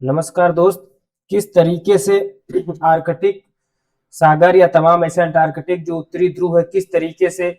नमस्कार दोस्त। किस तरीके से आर्कटिक सागर या तमाम ऐसे अंटार्कटिक जो उत्तरी ध्रुव है किस तरीके से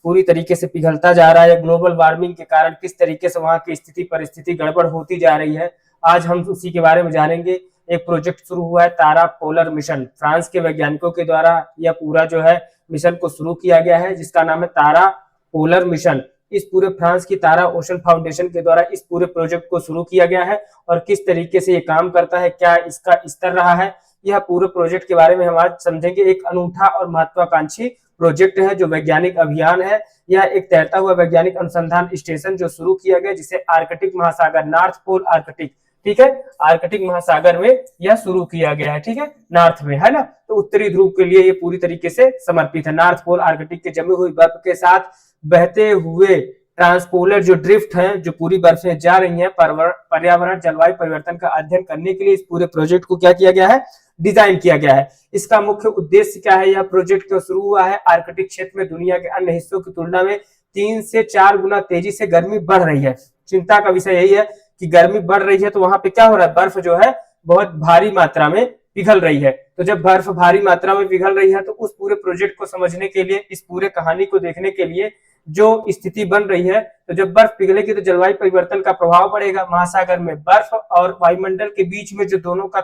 पूरी तरीके से पिघलता जा रहा है, ग्लोबल वार्मिंग के कारण किस तरीके से वहां की स्थिति परिस्थिति गड़बड़ होती जा रही है, आज हम उसी के बारे में जानेंगे। एक प्रोजेक्ट शुरू हुआ है तारा पोलर मिशन, फ्रांस के वैज्ञानिकों के द्वारा यह पूरा जो है मिशन को शुरू किया गया है, जिसका नाम है तारा पोलर मिशन। इस पूरे फ्रांस की तारा ओशन फाउंडेशन के द्वारा इस पूरे प्रोजेक्ट को शुरू किया गया है और किस तरीके से ये काम करता है, क्या इसका स्तर रहा है, यह पूरे प्रोजेक्ट के बारे में हम आज समझेंगे। एक अनूठा और महत्वाकांक्षी प्रोजेक्ट है जो वैज्ञानिक अभियान है। यह एक तैरता हुआ वैज्ञानिक अनुसंधान स्टेशन जो शुरू किया गया, जिसे आर्कटिक महासागर, नॉर्थ पोल आर्कटिक, ठीक है, आर्कटिक महासागर में यह शुरू किया गया है, ठीक है, नॉर्थ में है ना। तो उत्तरी ध्रुव के लिए ये पूरी तरीके से समर्पित है। नॉर्थ पोल आर्कटिक के जमी हुई बर्फ के साथ बहते हुए ट्रांसपोलर जो ड्रिफ्ट हैं, जो पूरी बर्फें जा रही हैं, पर्यावरण जलवायु परिवर्तन का अध्ययन करने के लिए इस पूरे प्रोजेक्ट को क्या किया गया है, डिजाइन किया गया है। इसका मुख्य उद्देश्य क्या है, यह प्रोजेक्ट क्यों शुरू हुआ है। आर्कटिक क्षेत्र में दुनिया के अन्य हिस्सों की तुलना में 3 से 4 गुना तेजी से गर्मी बढ़ रही है। चिंता का विषय यही है कि गर्मी बढ़ रही है तो वहां पे क्या हो रहा है, बर्फ जो है बहुत भारी मात्रा में पिघल रही है। तो जब बर्फ भारी मात्रा में पिघल रही है तो उस पूरे प्रोजेक्ट को समझने के लिए, इस पूरे कहानी को देखने के लिए जो स्थिति बन रही है, तो जब बर्फ पिघलेगी तो जलवायु परिवर्तन का प्रभाव पड़ेगा। महासागर में बर्फ और वायुमंडल के बीच में जो दोनों का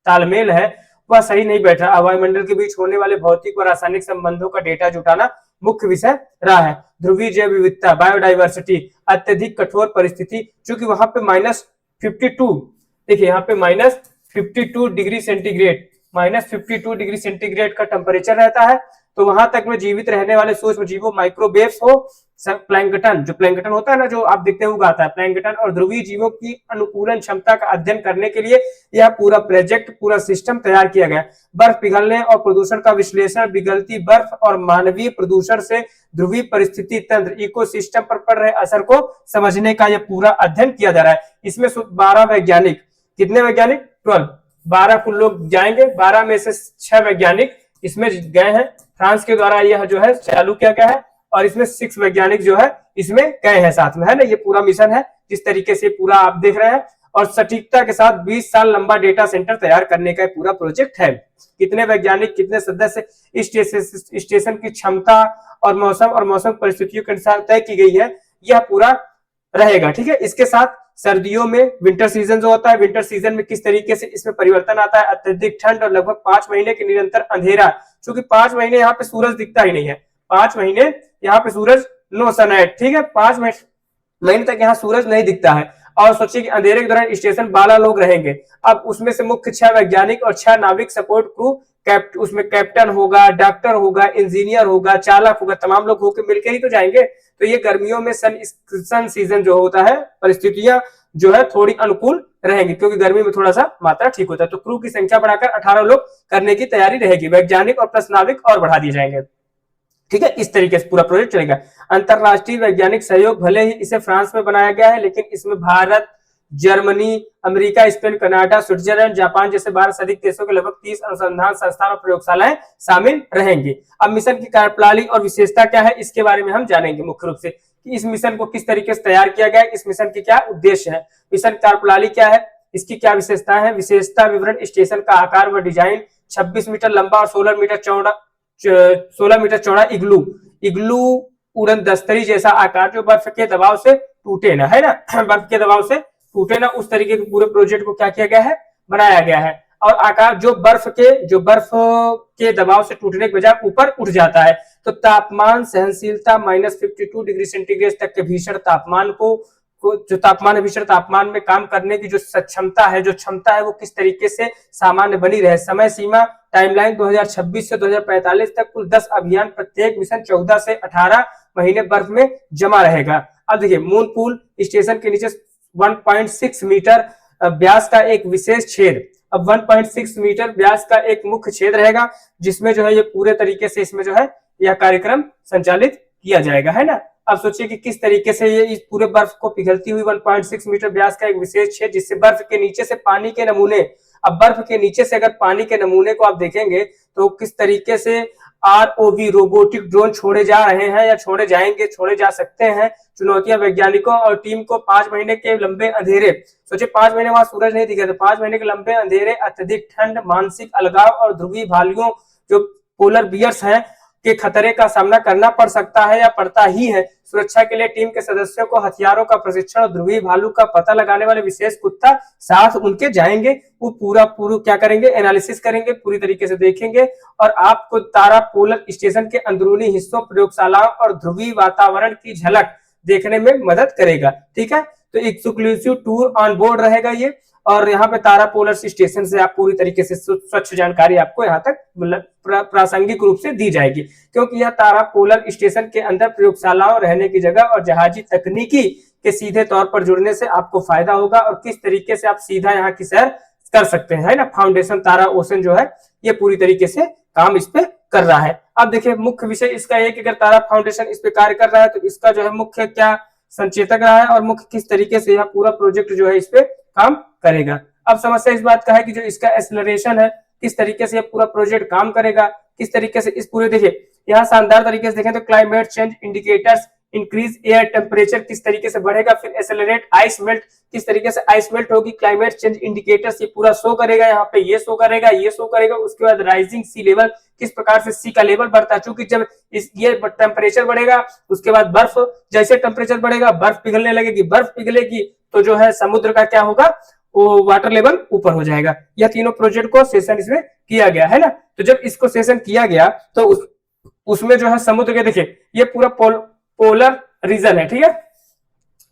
तालमेल है वह सही नहीं बैठ रहा। वायुमंडल के बीच होने वाले भौतिक और रासायनिक संबंधों का डेटा जुटाना मुख्य विषय रहा है। ध्रुवीय जैव विविधता, बायोडाइवर्सिटी, अत्यधिक कठोर परिस्थिति, चूंकि वहां पे -52, देखिए यहाँ पे -52 डिग्री सेंटीग्रेड, -52 डिग्री सेंटीग्रेड का टेम्परेचर रहता है। तो वहां तक में जीवित रहने वाले सूक्ष्म जीवों, माइक्रोवेव्स हो, प्लैंकटन, जो प्लैंकटन होता है ना, जो आप देखते हैं उगाता है, प्लैंकटन और ध्रुवीय जीवों की अनुकूलन क्षमता का अध्ययन करने के लिए यह पूरा प्रोजेक्ट, पूरा सिस्टम तैयार किया गया। बर्फ पिघलने और प्रदूषण का विश्लेषण, पिघलती बर्फ और मानवीय प्रदूषण से ध्रुवीय परिस्थिति तंत्र, इकोसिस्टम पर पड़ रहे असर को समझने का यह पूरा अध्ययन किया जा रहा है। इसमें 12 वैज्ञानिक, कितने वैज्ञानिक, 12, 12 कुल लोग जाएंगे, 12 में से 6 वैज्ञानिक इसमें गए हैं। फ्रांस के द्वारा यह जो है चालू किया गया है और इसमें 6 वैज्ञानिक जो है इसमें गए हैं साथ में, है ना। ये पूरा मिशन है जिस तरीके से पूरा आप देख रहे हैं, और सटीकता के साथ 20 साल लंबा डेटा सेंटर तैयार करने का पूरा प्रोजेक्ट है। कितने वैज्ञानिक, कितने सदस्य, स्टेशन की क्षमता और मौसम परिस्थितियों के अनुसार तय की गई है, यह पूरा रहेगा, ठीक है। इसके साथ सर्दियों में विंटर सीजन जो होता है, विंटर सीजन में किस तरीके से इसमें परिवर्तन आता है, अत्यधिक ठंड और लगभग 5 महीने के निरंतर अंधेरा, क्योंकि 5 महीने यहाँ पे सूरज दिखता ही नहीं है, 5 महीने यहाँ पे सूरज नो सनलाइट, ठीक है, 5 महीने तक यहाँ सूरज नहीं दिखता है। और सोचिए कि अंधेरे के दौरान स्टेशन 12 लोग रहेंगे। अब उसमें से मुख्य 6 वैज्ञानिक और 6 नाविक सपोर्ट क्रू, उसमें कैप्टन होगा, डॉक्टर होगा, इंजीनियर होगा, चालक होगा, तमाम लोग होकर मिलकर ही तो जाएंगे। तो ये गर्मियों में सन सीजन जो होता है, परिस्थितियां जो है थोड़ी अनुकूल रहेंगी, क्योंकि गर्मी में थोड़ा सा मात्रा ठीक होता है। तो क्रू की संख्या बढ़ाकर 18 लोग करने की तैयारी रहेगी। वैज्ञानिक और प्लस नाविक और बढ़ा दिए जाएंगे, ठीक है। इस तरीके से पूरा प्रोजेक्ट चलेगा। अंतरराष्ट्रीय वैज्ञानिक सहयोग, भले ही इसे फ्रांस में बनाया गया है, लेकिन इसमें Bharat, Germany, America, Spain, Canada, Switzerland, Japan जैसे 12 से अधिक देशों के लगभग 30 अनुसंधान संस्थान और प्रयोगशालाएं शामिल रहेंगी। अब मिशन की कार्यप्रणाली और विशेषता क्या है, इसके बारे में हम जानेंगे मुख्य रूप से कि इस मिशन को किस तरीके से तैयार किया गया है, इस मिशन की क्या उद्देश्य है, मिशन कार्यप्रणाली क्या है, इसकी क्या विशेषता है। विशेषता विवरण, स्टेशन का आकार व डिजाइन, 26 मीटर लंबा और 16 मीटर चौड़ा इग्लू उड़न दस्तरी जैसा आकार, जो बर्फ के दबाव से टूटे ना, है ना, बर्फ के दबाव से टूटे ना, उस तरीके के पूरे प्रोजेक्ट को क्या किया गया है, बनाया गया है। और आकार जो बर्फ के दबाव से टूटने के बजाय ऊपर उठ जाता है। तो तापमान सहनशीलता, -52 डिग्री सेंटीग्रेड तक के भीषण तापमान जो भीषण तापमान में काम करने की जो क्षमता है वो किस तरीके से सामान्य बनी रहे। समय सीमा, टाइमलाइन 2026 से 2045 तक कुल 10 अभियान, प्रत्येक मिशन 14 से 18 महीने बर्फ में जमा रहेगा। अब देखिए, मून पूल स्टेशन के नीचे 1.6 मीटर व्यास का एक विशेष छेद, अब 1.6 मीटर व्यास का एक मुख्य छेद रहेगा, जिसमें जो है ये पूरे तरीके से इसमें जो है यह कार्यक्रम संचालित किया जाएगा, है ना। अब सोचिए कि किस तरीके से ये इस पूरे बर्फ को पिघलती हुई 1.6 मीटर व्यास का एक विशेष छेद, जिससे बर्फ के नीचे से पानी के नमूने, अब बर्फ के नीचे से अगर पानी के नमूने को आप देखेंगे तो किस तरीके से ROV रोबोटिक ड्रोन छोड़े जा रहे हैं या छोड़े जाएंगे, छोड़े जा सकते हैं, चुनौतियां वैज्ञानिकों और टीम को 5 महीने के लंबे अंधेरे, सोचिए 5 महीने वहां सूरज नहीं दिखा था, 5 महीने के लंबे अंधेरे, अत्यधिक ठंड, मानसिक अलगाव और ध्रुवीय भालुओं जो पोलर बियर्स हैं के खतरे का सामना करना पड़ सकता है या पड़ता ही है। सुरक्षा के लिए टीम के सदस्यों को हथियारों का प्रशिक्षण और ध्रुवीय भालू का पता लगाने वाले विशेष कुत्ता साथ उनके जाएंगे, वो पूरा क्या करेंगे, एनालिसिस करेंगे, पूरी तरीके से देखेंगे और आपको तारा पोलर स्टेशन के अंदरूनी हिस्सों, प्रयोगशालाओं और ध्रुवीय वातावरण की झलक देखने में मदद करेगा। ठीक है, तो एक्सक्लूसिव टूर ऑन बोर्ड रहेगा ये, और यहाँ पे तारा पोलर स्टेशन से आप पूरी तरीके से स्वच्छ जानकारी आपको यहाँ तक प्रासंगिक रूप से दी जाएगी, क्योंकि यह तारा पोलर स्टेशन के अंदर प्रयोगशालाओं, रहने की जगह और जहाजी तकनीकी के सीधे तौर पर जुड़ने से आपको फायदा होगा और किस तरीके से आप सीधा यहाँ की सैर कर सकते हैं, है ना। फाउंडेशन तारा ओशन जो है ये पूरी तरीके से काम इस पे कर रहा है। अब देखिए मुख्य विषय इसका है कि अगर तारा फाउंडेशन इस पे कार्य कर रहा है तो इसका जो है मुख्य क्या संचेतक रहा है और मुख्य किस तरीके से यह पूरा प्रोजेक्ट जो है इस पे काम करेगा। अब समस्या इस बात का है कि जो इसका एक्सेलरेशन है, किस तरीके से यह पूरा प्रोजेक्ट काम करेगा, किस तरीके से इस पूरे, देखिए यहाँ शानदार तरीके से देखें तो climate change indicators, increase air temperature किस तरीके से बढ़ेगा, फिर एक्सेलरेट आइस मेल्ट, किस तरीके से आइस मेल्ट होगी, क्लाइमेट चेंज इंडिकेटर्स ये पूरा शो करेगा, यहाँ पे ये शो करेगा, ये शो करेगा। उसके बाद राइजिंग सी लेवल, किस प्रकार से सी का लेवल बढ़ता है, क्योंकि जब ये टेम्परेचर बढ़ेगा उसके बाद बर्फ, जैसे टेम्परेचर बढ़ेगा बर्फ पिघलने लगेगी, बर्फ पिघलेगी तो जो है समुद्र का क्या होगा, वो वाटर लेवल ऊपर हो जाएगा। यह तीनों प्रोजेक्ट को सेशन इसमें किया गया है ना। तो जब इसको सेशन किया गया तो उसमें जो है समुद्र के, देखिए ये पूरा पोलर रीजन है, ठीक है,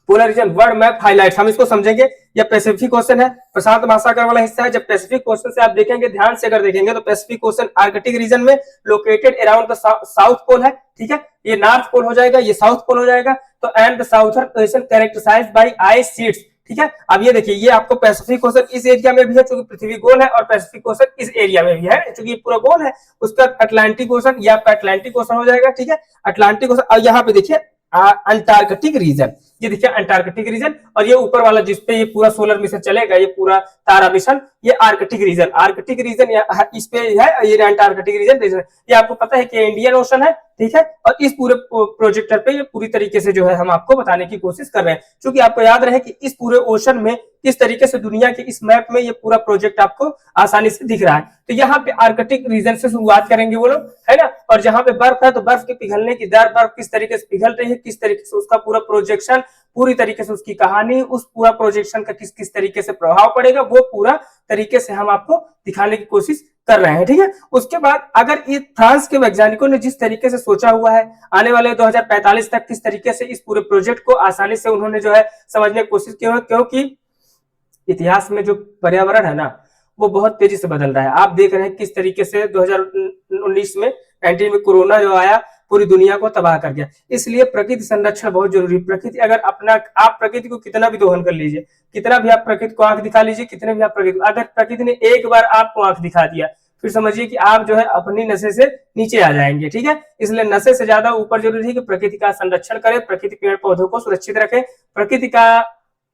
polar region world map highlights, हम इसको समझेंगे। यह पैसिफिक ओशन है, प्रशांत महासागर वाला हिस्सा है। जब पैसिफिक ओशन से आप देखेंगे, ध्यान से अगर देखेंगे तो पैसिफिक ओशन आर्कटिक रीजन में located around the south pole है, ठीक है, ये नॉर्थ पोल हो जाएगा, ये साउथ पोल हो जाएगा। तो and the southern ocean characterised by ice sheets, ठीक है। अब ये देखिए ये आपको पैसिफिक ओशन इस एरिया में भी है क्योंकि पृथ्वी गोल है, और पैसिफिक ओशन इस एरिया में भी है क्योंकि ये पूरा गोल है। उसका अटलांटिक ओशन, ये आपका अटलांटिक ओशन हो जाएगा, ठीक है, अटलांटिक ओशन। और यहाँ पे देखिए अंटार्कटिक रीजन, ये देखिए अंटार्कटिक रीजन, और ये ऊपर वाला जिसपे ये पूरा सोलर मिशन चलेगा, ये पूरा तारा मिशन, ये आर्कटिक रीजन, आर्कटिक रीजन इस पे है, ये अंटार्कटिक रीजन। ये आपको पता है कि इंडियन ओशन है, ठीक है। और इस पूरे प्रोजेक्टर पे ये पूरी तरीके से जो है हम आपको बताने की कोशिश कर रहे हैं, क्योंकि आपको याद रहे कि इस पूरे ओशन में किस तरीके से दुनिया के इस मैप में ये पूरा प्रोजेक्ट आपको आसानी से दिख रहा है। तो यहाँ पे आर्कटिक रीजन से शुरुआत करेंगे वो लोग, है ना। और जहां पे बर्फ है तो बर्फ के पिघलने की दर, बर्फ किस तरीके से पिघल रही है, किस तरीके से उसका पूरा प्रोजेक्शन, पूरी तरीके से उसकी कहानी, उस पूरा प्रोजेक्शन का किस किस तरीके से प्रभाव पड़ेगा, वो पूरा तरीके से हम आपको दिखाने की कोशिश कर रहे हैं, ठीक है। उसके बाद अगर ये फ्रांस के वैज्ञानिकों ने जिस तरीके से सोचा हुआ है आने वाले 2045 तक किस तरीके से इस पूरे प्रोजेक्ट को आसानी से उन्होंने जो है समझने की कोशिश की है, क्योंकि इतिहास में जो पर्यावरण है ना वो बहुत तेजी से बदल रहा है। आप देख रहे हैं किस तरीके से 2019 में 19 में कोरोना जो आया पूरी दुनिया को तबाह कर गया। इसलिए प्रकृति संरक्षण बहुत जरूरी है। प्रकृति अगर आप प्रकृति को कितना भी दोहन कर लीजिए, कितना भी आप प्रकृति को आंख दिखा लीजिए, कितने भी आप प्रकृति, अगर प्रकृति ने एक बार आपको आंख दिखा दिया फिर समझिए कि आप जो है अपनी नशे से नीचे आ जाएंगे, ठीक है। इसलिए नशे से ज्यादा ऊपर जरूरी है कि प्रकृति का संरक्षण करें, प्रकृति पेड़ पौधों को सुरक्षित रखें, प्रकृति का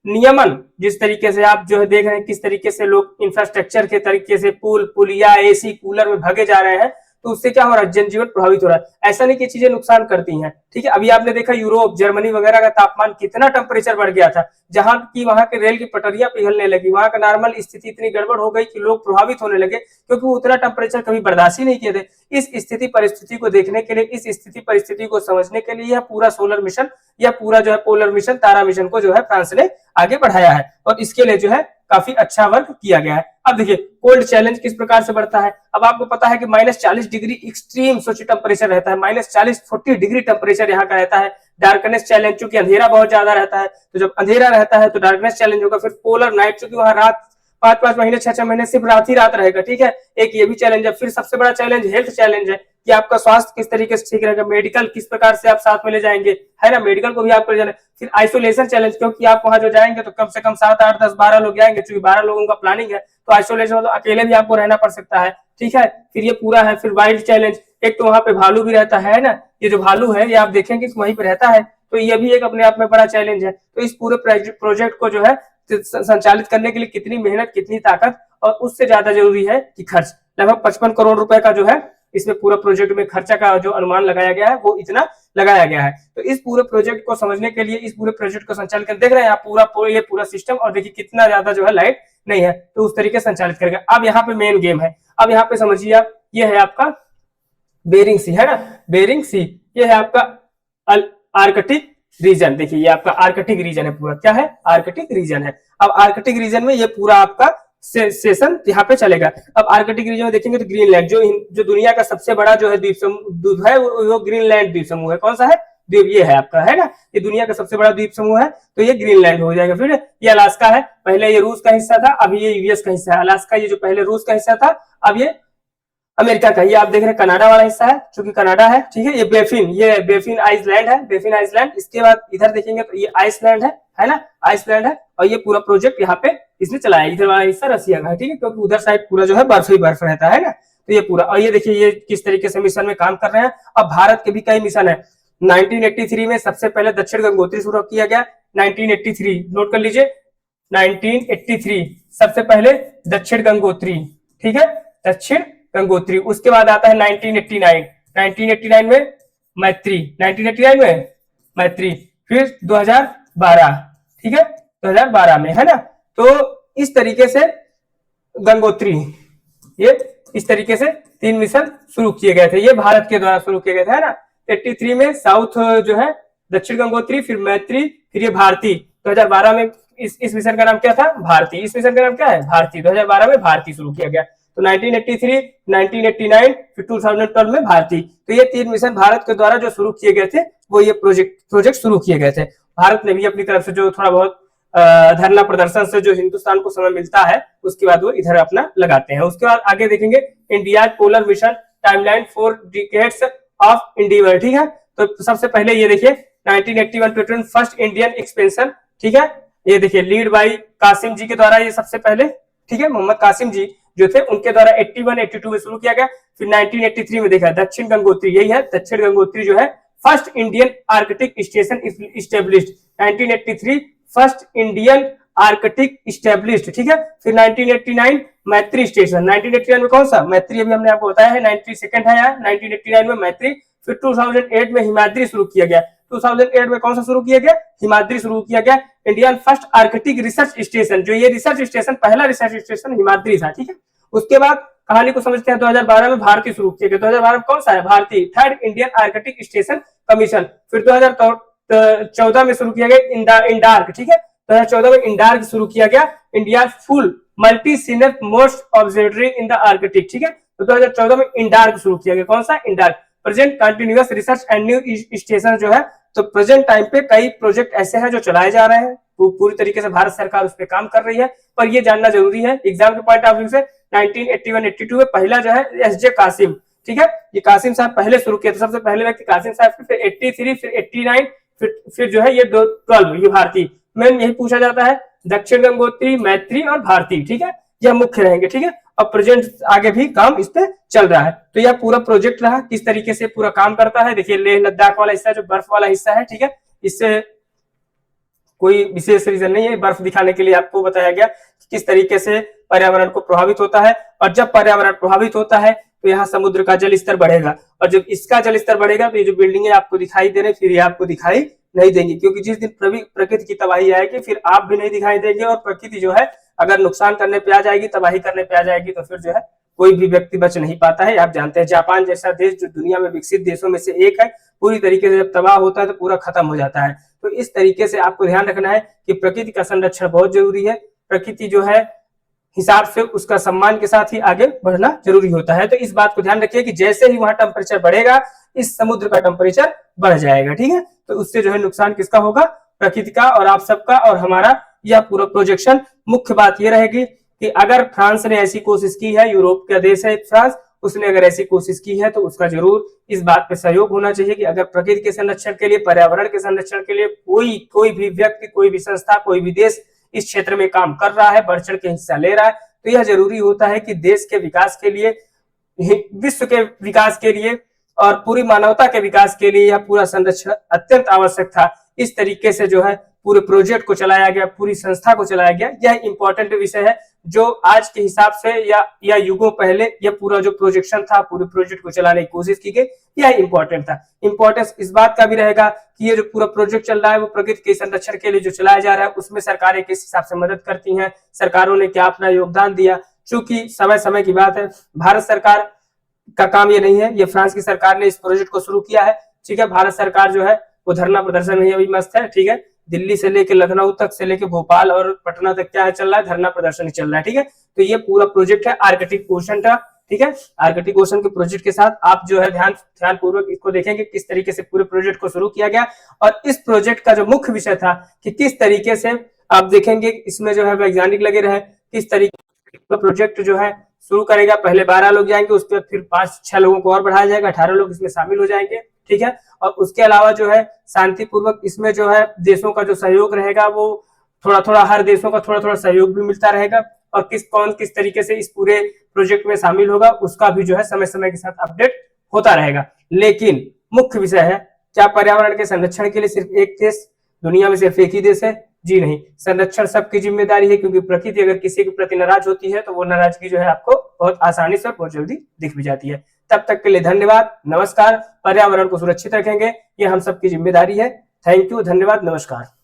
नियमन जिस तरीके से आप जो है देख रहे हैं किस तरीके से लोग इंफ्रास्ट्रक्चर के तरीके से पुलिया, एसी, कूलर में भागे जा रहे हैं, तो उससे क्या हो रहा है, जनजीवन प्रभावित हो रहा है। ऐसा नहीं कि चीजें नुकसान करती हैं, ठीक है। अभी आपने देखा यूरोप, जर्मनी वगैरह का तापमान कितना टेम्परेचर बढ़ गया था, जहां की वहां के रेल की पटरियां पिघलने लगी, वहां का नॉर्मल स्थिति इतनी गड़बड़ हो गई कि लोग प्रभावित होने लगे, क्योंकि वो उतना टेम्परेचर कभी बर्दाश्त ही नहीं किए थे। इस स्थिति परिस्थिति को देखने के लिए, इस स्थिति परिस्थिति को समझने के लिए यह पूरा सोलर मिशन, यह पूरा जो है पोलर मिशन, तारा मिशन को जो है फ्रांस ने आगे बढ़ाया है, और इसके लिए जो है काफी अच्छा वर्क किया गया है। अब देखिए कोल्ड चैलेंज किस प्रकार से बढ़ता है। अब आपको पता है कि -40 डिग्री एक्सट्रीम सोचिए टेम्परेचर रहता है, -40 डिग्री टेम्परेचर यहाँ का रहता है। डार्कनेस चैलेंज, चूंकि अंधेरा बहुत ज्यादा रहता है, तो जब अंधेरा रहता है तो डार्कनेस चैलेंज होगा। फिर पोलर नाइट, चूंकि वहां रात 5-5 महीने 6-6 महीने सिर्फ रात ही रात रहेगा, ठीक है, एक ये भी चैलेंज है। फिर सबसे बड़ा चैलेंज हेल्थ चैलेंज है कि आपका स्वास्थ्य किस तरीके से ठीक रहेगा, मेडिकल किस प्रकार से आप साथ में ले जाएंगे, है ना, मेडिकल को भी आपको ले जाना। फिर आइसोलेशन चैलेंज, क्योंकि आप वहां जो जाएंगे तो कम से कम 7, 8, 10, 12 लोग जाएंगे, क्योंकि 12 लोगों का प्लानिंग है, तो आइसोलेशन मतलब अकेले भी आपको रहना पड़ सकता है, ठीक है। फिर ये पूरा है। फिर वाइल्ड चैलेंज, एक तो वहां पे भालू भी रहता है ना, ये जो भालू है ये आप देखेंगे वहीं पे रहता है, तो ये भी एक अपने आप में बड़ा चैलेंज है। तो इस पूरे प्रोजेक्ट को जो है संचालित करने के लिए कितनी मेहनत, कितनी ताकत, और उससे ज्यादा जरूरी है कि खर्च। लगभग 55 करोड़ रुपए का जो है इसमें पूरा प्रोजेक्ट में खर्चा का जो अनुमान लगाया गया है वो इतना लगाया गया है। तो इस पूरे प्रोजेक्ट को समझने के लिए, इस पूरे प्रोजेक्ट को संचालित कर देख रहे हैं आप ये पूरा सिस्टम, और देखिए कितना ज्यादा जो है लाइट नहीं है, तो उस तरीके से संचालित करेगा। अब यहाँ पे मेन गेम है। अब यहाँ पे समझिए आप, ये है आपका बेरिंग सी, है ना, बेरिंग सी, ये है आपका आर्कटिक रीजन। देखिए ये आपका आर्कटिक रीजन है, पूरा क्या है, आर्कटिक रीजन है। अब आर्कटिक रीजन में ये पूरा आपका सेशन यहाँ पे चलेगा। अब आर्कटिक रीजन में देखेंगे तो ग्रीनलैंड, जो दुनिया का सबसे बड़ा जो है द्वीप समूह है वो ग्रीनलैंड द्वीप समूह है। कौन सा है द्वीप, ये है आपका, है ना, ये दुनिया का सबसे बड़ा द्वीप समूह है, तो ये ग्रीनलैंड हो जाएगा। फिर ये अलास्का है, पहले ये रूस का हिस्सा था, अब ये यूएस का हिस्सा है। अलास्का ये जो पहले रूस का हिस्सा था, अब ये अमेरिका का। ये आप देख रहे हैं कनाडा वाला हिस्सा है, चूंकि कनाडा है, ठीक है। ये बेफिन आइसलैंड है, बेफिन आइसलैंड। इसके बाद इधर देखेंगे तो ये आइसलैंड है ना, आइसलैंड है। और ये पूरा प्रोजेक्ट यहाँ पे इसने चलाया, इधर वाला हिस्सा रसिया का है, ठीक है, क्योंकि उधर साइड पूरा जो है बर्फ ही बर्फ रहता है ना, तो ये पूरा। और ये देखिए ये किस तरीके से मिशन में काम कर रहे हैं। अब भारत के भी कई मिशन है। 1983 में सबसे पहले दक्षिण गंगोत्री शुरू किया गया, 1983 नोट कर लीजिए, 1983 सबसे पहले दक्षिण गंगोत्री, ठीक है, दक्षिण गंगोत्री। उसके बाद आता है 1989 में मैत्री, 1989 में मैत्री, फिर 2012, ठीक है, 2012 में, है ना। तो इस तरीके से गंगोत्री, ये इस तरीके से 3 मिशन शुरू किए गए थे, ये भारत के द्वारा शुरू किए गए थे, है ना। 83 में साउथ जो है दक्षिण गंगोत्री, फिर मैत्री, फिर ये भारती। 2012 में इस मिशन का नाम क्या था, भारती। इस मिशन का नाम क्या है, भारती। 2012 में भारती शुरू किया गया। तो 1983, 1989, फिर 2012 में भारती। तो ये 3 मिशन भारत के द्वारा जो शुरू किए गए थे, वो ये प्रोजेक्ट शुरू किए गए थे। भारत ने भी अपनी तरफ से जो थोड़ा बहुत धरना प्रदर्शन से जो हिंदुस्तान को समय मिलता है, उसके बाद वो इधर अपना लगाते हैं। उसके बाद आगे देखेंगे India polar mission timeline 4 decades of India, ठीक है। तो सबसे पहले ये देखिए 1981 to फर्स्ट इंडियन एक्सपेंशन, ठीक है। ये देखिए लीड बाई कासिम जी के द्वारा, ये सबसे पहले, ठीक है, मोहम्मद कासिम जी जो थे उनके द्वारा 81-82 में शुरू किया गया। फिर 1983 में देखा दक्षिण गंगोत्री, यही है दक्षिण गंगोत्री जो है first Indian Arctic station established, 1983 first Indian Arctic established, ठीक है। फिर 1989 मैत्री स्टेशन, 1989 में कौन सा मैत्री, अभी हमने आपको बताया है, 92nd है यहाँ, 1989 में मैत्री। फिर 2008 में हिमाद्री शुरू किया गया, 2008 में कौन सा शुरू किया गया, हिमाद्री शुरू किया गया। Indian first Arctic research station, जो ये रिसर्च स्टेशन, पहला रिसर्च स्टेशन हिमाद्री था, ठीक है। उसके बाद कहानी को समझते हैं, 2012 में भारती शुरू किया गया। 2012 में कौन सा है, Bharati, third Indian Arctic station commission. फिर 2014 में शुरू किया गया इंडार्क, ठीक है, 2014 में इंडार्क शुरू किया गया, India full multi sensor most observatory in the Arctic, ठीक है। तो 2014 में इंडार्क शुरू किया गया, कौन सा, IndArc. Present continuous research and new station जो है, तो प्रेजेंट टाइम पे कई प्रोजेक्ट ऐसे हैं जो चलाए जा रहे हैं, वो पूरी तरीके से भारत सरकार उस पर काम कर रही है। पर ये जानना जरूरी है एग्जाम के पॉइंट ऑफ व्यू से, 1981-82 में पहला जो है एसजे कासिम, ठीक है, ये कासिम साहब पहले शुरू किया था, सबसे पहले व्यक्ति कासिम साहब, फिर 83, फिर 89, फिर जो है ये 12, ये भारती। मेन यही पूछा जाता है, दक्षिण गंगोत्री, मैत्री और भारती, ठीक है, यह मुख्य रहेंगे, ठीक है। और प्रेजेंट आगे भी काम इस पे चल रहा है। तो यह पूरा प्रोजेक्ट रहा, किस तरीके से पूरा काम करता है। देखिए लेह लद्दाख वाला हिस्सा जो बर्फ वाला हिस्सा है, ठीक है, इससे कोई विशेष रीजन नहीं है, बर्फ दिखाने के लिए आपको बताया गया कि किस तरीके से पर्यावरण को प्रभावित होता है। और जब पर्यावरण प्रभावित होता है तो यहाँ समुद्र का जल स्तर बढ़ेगा, और जब इसका जल स्तर बढ़ेगा तो ये जो बिल्डिंगें आपको दिखाई दे रही, फिर ये आपको दिखाई नहीं देंगी, क्योंकि जिस दिन प्रकृति की तबाही आएगी फिर आप भी नहीं दिखाई देंगे, और प्रकृति जो है अगर नुकसान करने पे आ जाएगी, तबाही करने पे आ जाएगी, तो फिर जो है कोई भी व्यक्ति बच नहीं पाता है। आप जानते हैं जापान जैसा देश जो दुनिया में विकसित देशों में से एक है, पूरी तरीके से जब तबाह होता है तो पूरा खत्म हो जाता है। तो इस तरीके से आपको ध्यान रखना है कि प्रकृति का संरक्षण बहुत जरूरी है। प्रकृति जो है हिसाब से उसका सम्मान के साथ ही आगे बढ़ना जरूरी होता है। तो इस बात को ध्यान रखिए कि जैसे ही वहां टेम्परेचर बढ़ेगा, इस समुद्र का टेम्परेचर बढ़ जाएगा, ठीक है। तो उससे जो है नुकसान किसका होगा, प्रकृति का और आप सबका और हमारा। यह पूरा प्रोजेक्शन मुख्य बात यह रहेगी कि अगर फ्रांस ने ऐसी कोशिश की है, यूरोप का देश है फ्रांस, उसने अगर ऐसी कोशिश की है तो उसका जरूर इस बात पे सहयोग होना चाहिए कि अगर प्रकृति के संरक्षण के लिए, पर्यावरण के संरक्षण के लिए कोई भी व्यक्ति, कोई भी संस्था, कोई भी देश इस क्षेत्र में काम कर रहा है, बढ़ चढ़ के हिस्सा ले रहा है, तो यह जरूरी होता है कि देश के विकास के लिए, विश्व के विकास के लिए और पूरी मानवता के विकास के लिए यह पूरा संरक्षण अत्यंत आवश्यक था। इस तरीके से जो है पूरे प्रोजेक्ट को चलाया गया, पूरी संस्था को चलाया गया। यह इंपॉर्टेंट विषय है, जो आज के हिसाब से या युगों पहले ये पूरा जो प्रोजेक्शन था, पूरे प्रोजेक्ट को चलाने की कोशिश की गई, यह इंपॉर्टेंट था। इंपॉर्टेंस इस बात का भी रहेगा कि ये जो पूरा प्रोजेक्ट चल रहा है वो प्रकृति के संरक्षण के लिए जो चलाया जा रहा है, उसमें सरकारें किस हिसाब से मदद करती हैं, सरकारों ने क्या अपना योगदान दिया। चूंकि समय समय की बात है, भारत सरकार का काम ये नहीं है, ये फ्रांस की सरकार ने इस प्रोजेक्ट को शुरू किया है, ठीक है। भारत सरकार जो है वो धरना प्रदर्शन में अभी मस्त है, ठीक है। दिल्ली से लेके लखनऊ तक से लेके भोपाल और पटना तक क्या है चल रहा है, धरना प्रदर्शन ही चल रहा है, ठीक है। तो ये पूरा प्रोजेक्ट है आर्कटिक ओशन का, ठीक है। आर्कटिक ओशन के प्रोजेक्ट के साथ आप जो है ध्यान पूर्वक इसको देखेंगे किस तरीके से पूरे प्रोजेक्ट को शुरू किया गया। और इस प्रोजेक्ट का जो मुख्य विषय था कि किस तरीके से आप देखेंगे इसमें जो है वैज्ञानिक लगे रहे, किस तरीके का प्रोजेक्ट जो है शुरू करेगा। पहले 12 लोग जाएंगे, उसके बाद फिर 5-6 लोगों को और बढ़ाया जाएगा, 18 लोग इसमें शामिल हो जाएंगे, ठीक है। और उसके अलावा जो है शांतिपूर्वक इसमें जो है देशों का जो सहयोग रहेगा वो थोड़ा थोड़ा, हर देशों का थोड़ा थोड़ा सहयोग भी मिलता रहेगा। और कौन किस तरीके से इस पूरे प्रोजेक्ट में शामिल होगा उसका भी जो है समय समय के साथ अपडेट होता रहेगा। लेकिन मुख्य विषय है, क्या पर्यावरण के संरक्षण के लिए सिर्फ एक देश, दुनिया में सिर्फ एक ही देश है? जी नहीं, संरक्षण सबकी जिम्मेदारी है, क्योंकि प्रकृति अगर किसी के प्रति नाराज होती है तो वो नाराजगी जो है आपको बहुत आसानी से और बहुत जल्दी दिख भी जाती है। तब तक के लिए धन्यवाद, नमस्कार। पर्यावरण को सुरक्षित रखेंगे, ये हम सबकी जिम्मेदारी है। थैंक यू, धन्यवाद, नमस्कार।